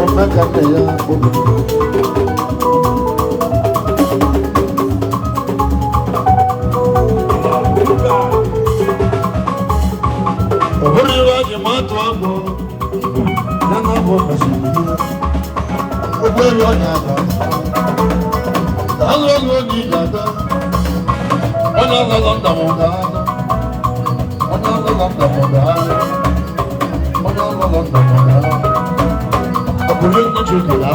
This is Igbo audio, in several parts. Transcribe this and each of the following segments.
Omega ya Ohuriwa jimatu abo Nana bo kasimiya Obero nyaga Dalo lo ni gada Ona la landa mogada Ona la landa mogada Ona la landa mogada Abulen na chukula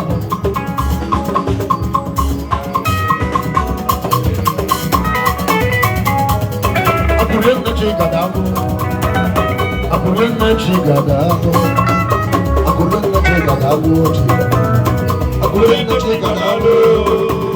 Abulen na chukada Abulen na chukada Abulen na chukada Abulen na chukada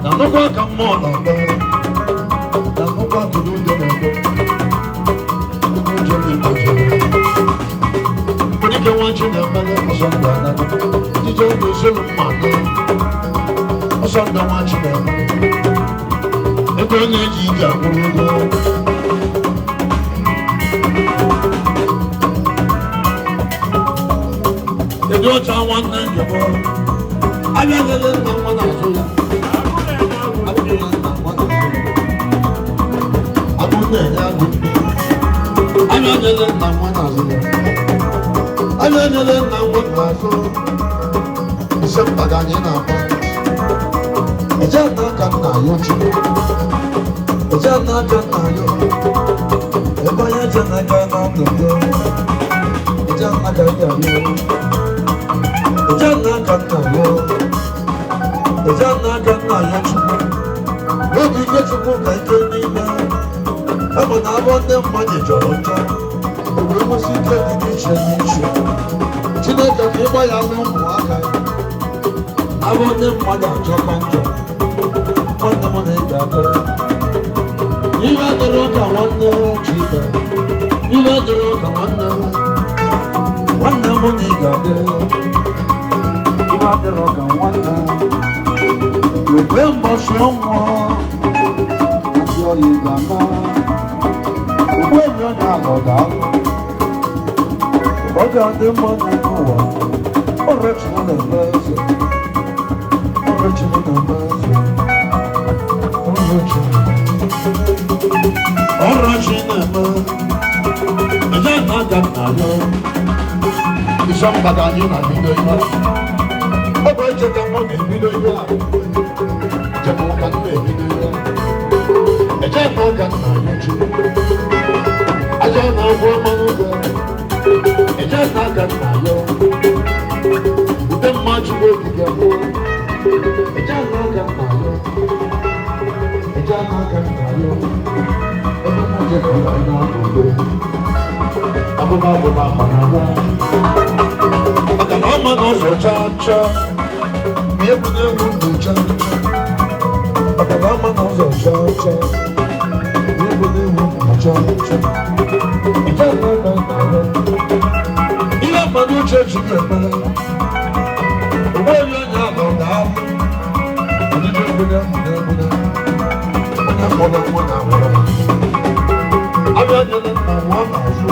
Nanokwa kamona ba Nanokwa kudude nabo Kujeli kujeli Kunike wanchi na mele Osanda nana Dijo nuzelu mane Osanda wanchi na mele Eko neji ija kurugo Edo cha wana njabo Ayagele na wana azoya Ayagele na wana azoya Ayagele na wana azoya Isempa ganye na pa Ejana kana yochi Ejana kana yo Ebaya jana kana mdogo Ejana kana yo Ejana kana yo Ejana kana yo chukwu Obi ike chukwu ka ike niile Ebe na abọ ndị mmadụ jọrọ njọ Obi nwesi ike dị n'iche n'iche Chineke ka ịgba ya n'ụmụaka ya Abọ ndị mmadụ ajọkọ njọ Nwanne m na ịga adịrị Ihe adịrị ụka nwanne Chike Ihe adịrị ụka nwanne Nwanne m na ịga adịrị Ihe adịrị ụka nwanne Ebe mbọsị ọnwụ Asị ọyị ga-ama Ugbo enyo na-alọda Ọ ga-adị mma n'ụwa Ọrịchị m na-eme eze Ọrịchị m na-eme eze Ọrịchị na-eme Eje na-aga n'anya Ịsọ mgbada anyị na-ebido ihe Ọ bụ eche ka mụ ga-ebido ihe a Jepụ ka m na-ebido ihe Eje na-aga n'anya chi Aja na-agwọ mmanụ ga Eje na-aga n'anya Ude mma chukwu ogige bụ Eje na-aga n'anya Eje na-aga n'anya Ebe mụ jepụ ya na-agwọ Abụba abụba akpanagwa Maka na ọma na ọzọ chaa chaa Ma ebu na-ewu ndụ chaa chaa Maka na ọma na ọzọ chaa chaa Ma ebu na-ewu ndụ chaa chaa Ije na-aga n'ala Ihe mmadụ uche chi ga-emere Ugbo onye onye alọ na-alụ Ọdịdị ebune na-ebune Onye mụrụ nwa na-awara Abịa nyere nna nwa na-azụ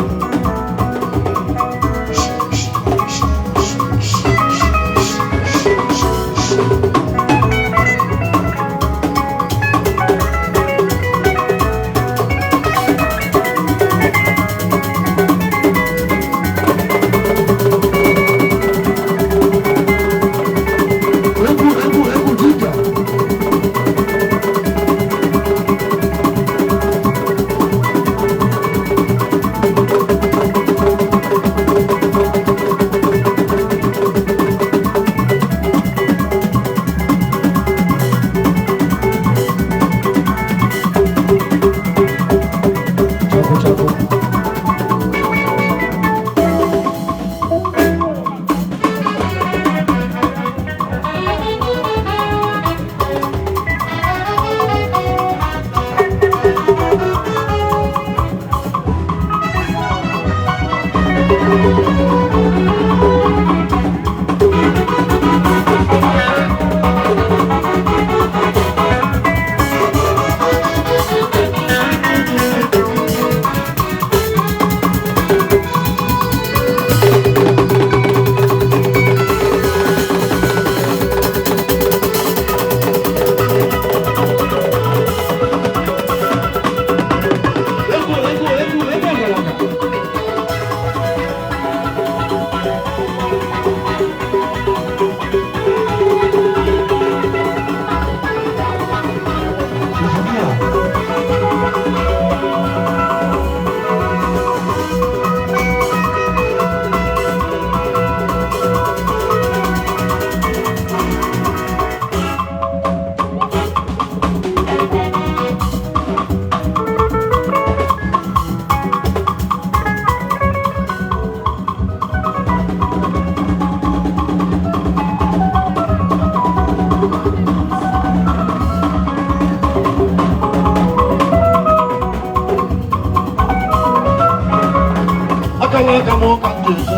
aka m ụka ndị eze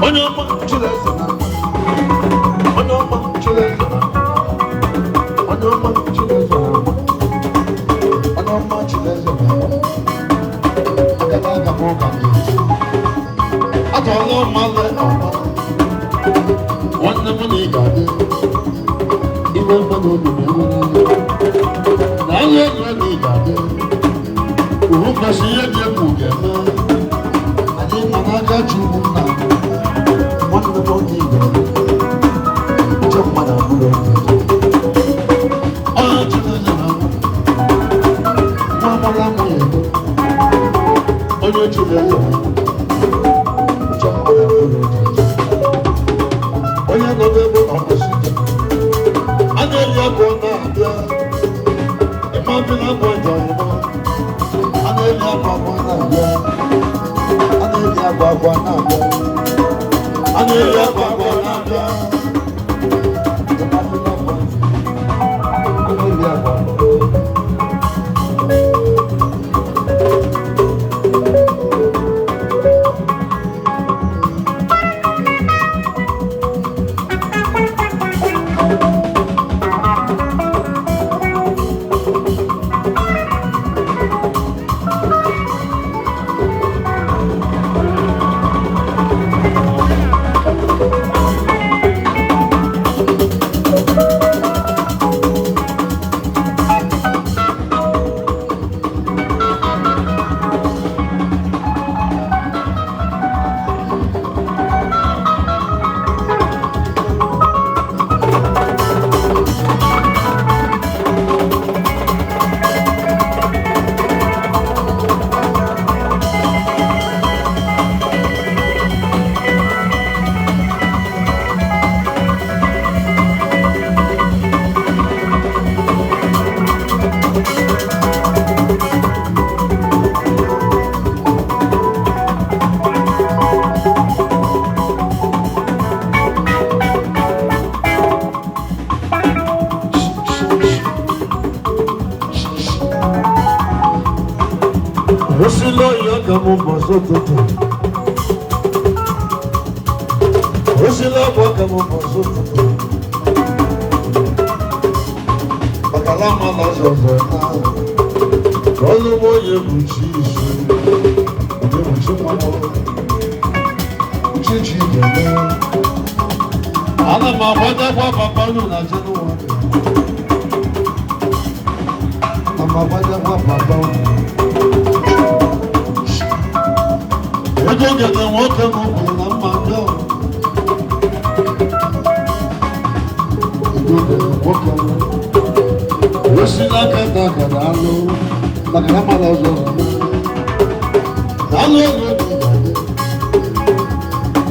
onye ọma Chileze na onye ọma Chileze na onye ọma Chileze na onye ọma Chileze na aka m ụka ndị eze atọla mmalị ọma nwanne m na ị ga-adị ime mmadụ obi na ewu niile na anya enyi ya na ị ga-adị uhu kasị ihe dị egwu ga-eme anyị nọ n'aka ji ụmụnna nwanne m oge igwe uche mmadụ abụrụ onye Chineke na nwa amala amaghị ego onye Chineke na uche mmadụ abụrụ onye nọ n'ebe ọkwụsị a na-eli akụ na-abịa ịma bi na akụ ịjọ ịma a na-eli akụ akwa na-abịa a na-eli akụ akwa na-abịa a na-eli akụ akwa na-abịa ịma bi na akụ a na-eli akụ Osilo yaga mo mazototo Osilo yaga mo mazototo Bakalama la zozona Rolo mo ye buchisu Ye buchimamo Uchichi gene Ana mabada kwa papanu na Januari Ana mabada kwa papanu Oje gete wote mo na manga Oje wote mo Osila kata kadalo Bakala malazo Dalo yo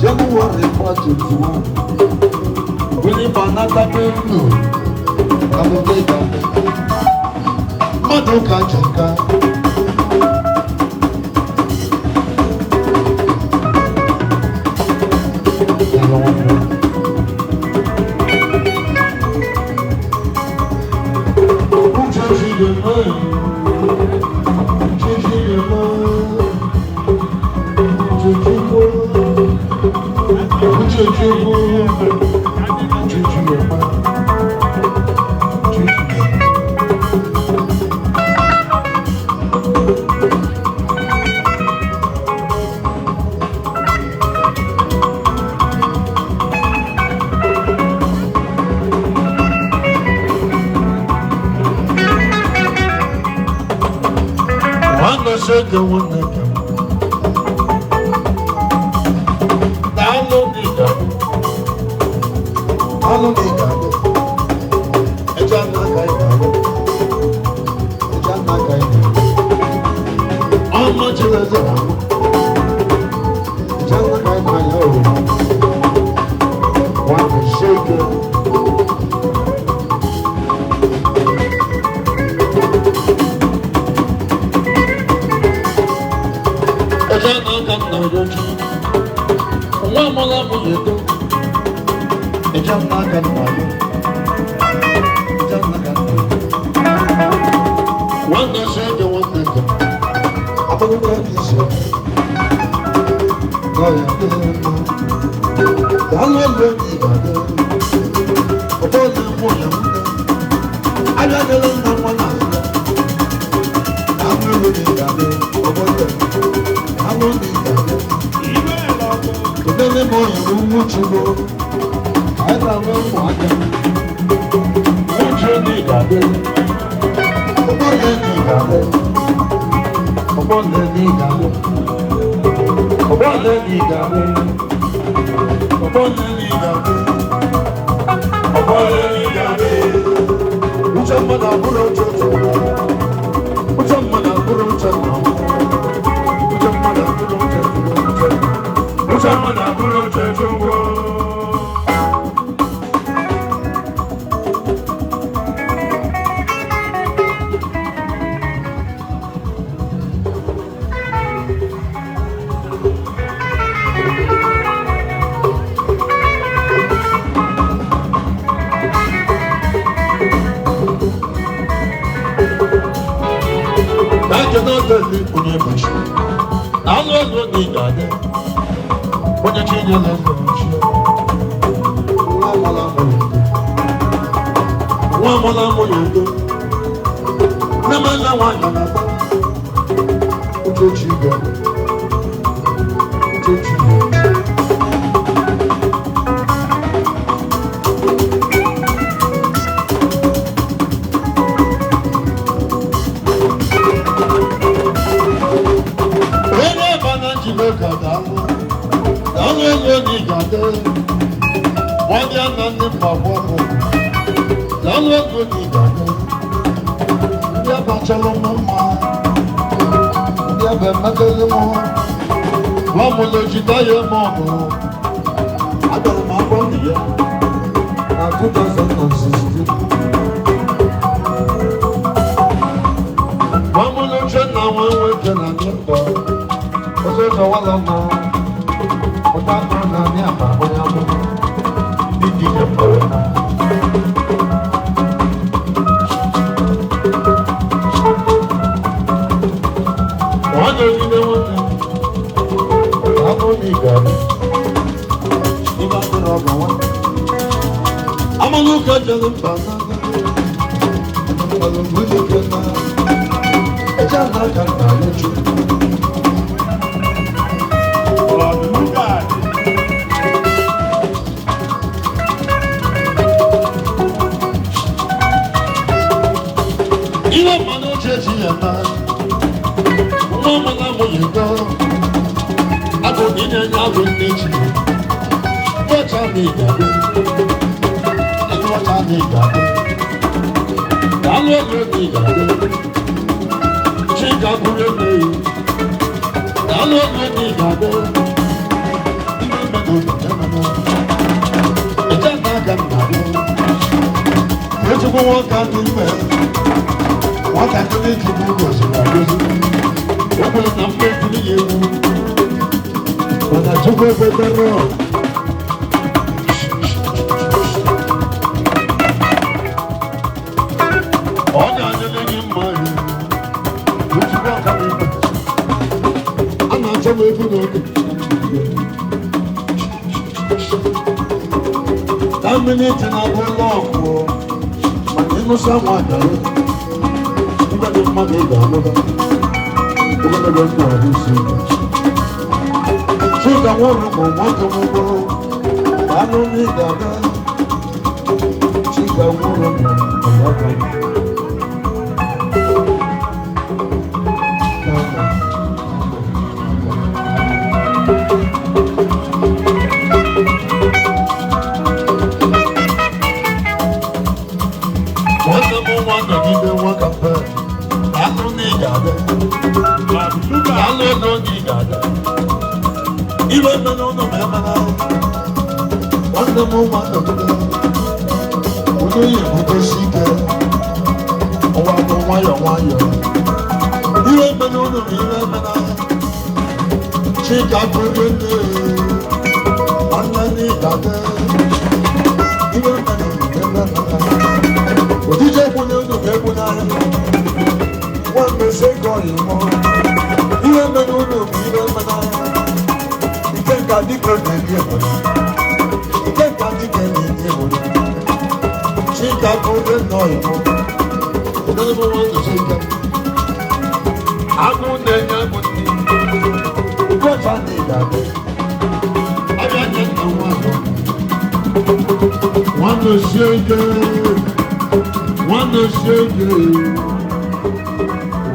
January 21 Wili banata penu Kamoteka Madoka chaka Shake one neck. Dalo nigga. Ejana kai. Ọmọ Chileze na. Ejana kai na yo. One shake. One Maka kode no imo. Kode mo wanda shika. Aku nenya kuti. Uko chani dade. Abia nyenga wando. Wanda shika. Wanda shika.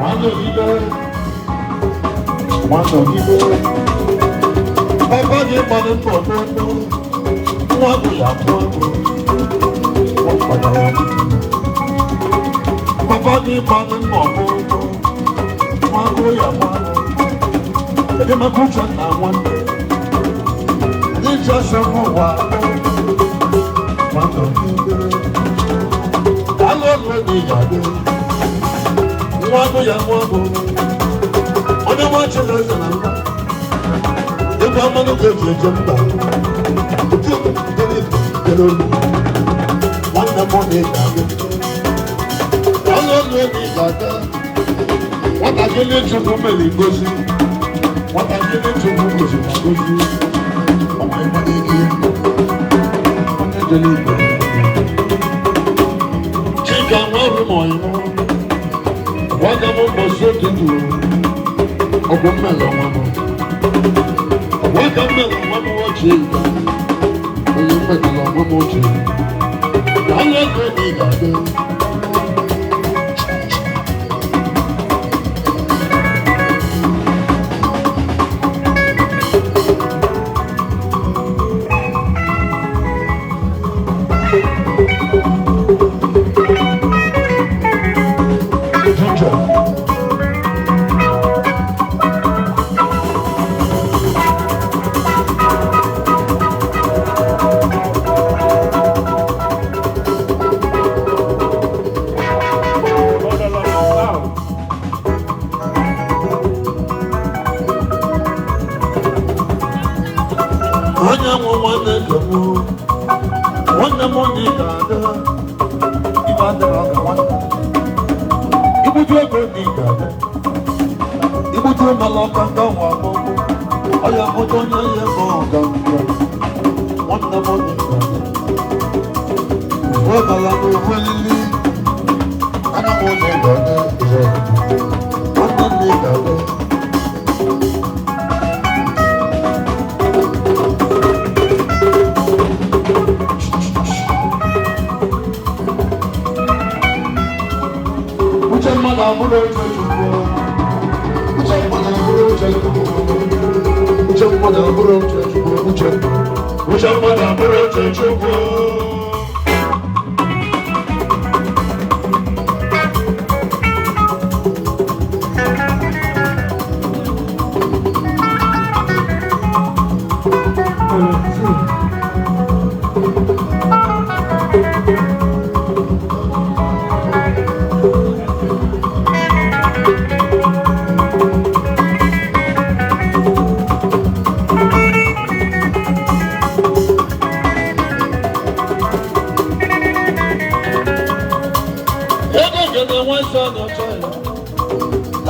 Wanda ida. Wanda ida. Papa ni mane popo. Wanda ya wanda. Papa ni mane popo. Wanda ya wanda. Ede makucha na wanda. Ede jasa mwa. Wanda ida. Alo ni yade. Wanda ya wanda. Ona wacha lazana. Eba manu keje jamba. Wanda mone dage. Alo ni dage. Wanda gele chuku meli gosi. Wanda gele chuku gosi gosi. Omo ema dege. Wanda gele. Chika mwaru moyo. Wanda mo boso tindu. Ogo melo wamo. Wanda melo wamo chika. Oyo melo wamo chika. Alo ni dage. Wanda moni dada, ibada raga wanda. Ibutu ego ni dada, ibutu maloka kawa mo. Oya moto nya ye mo ganga. Wanda moni dada, wanda la mo welili. Ana moni dada, wanda ni dada.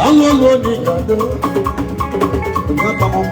Alo ni gado, nga kamo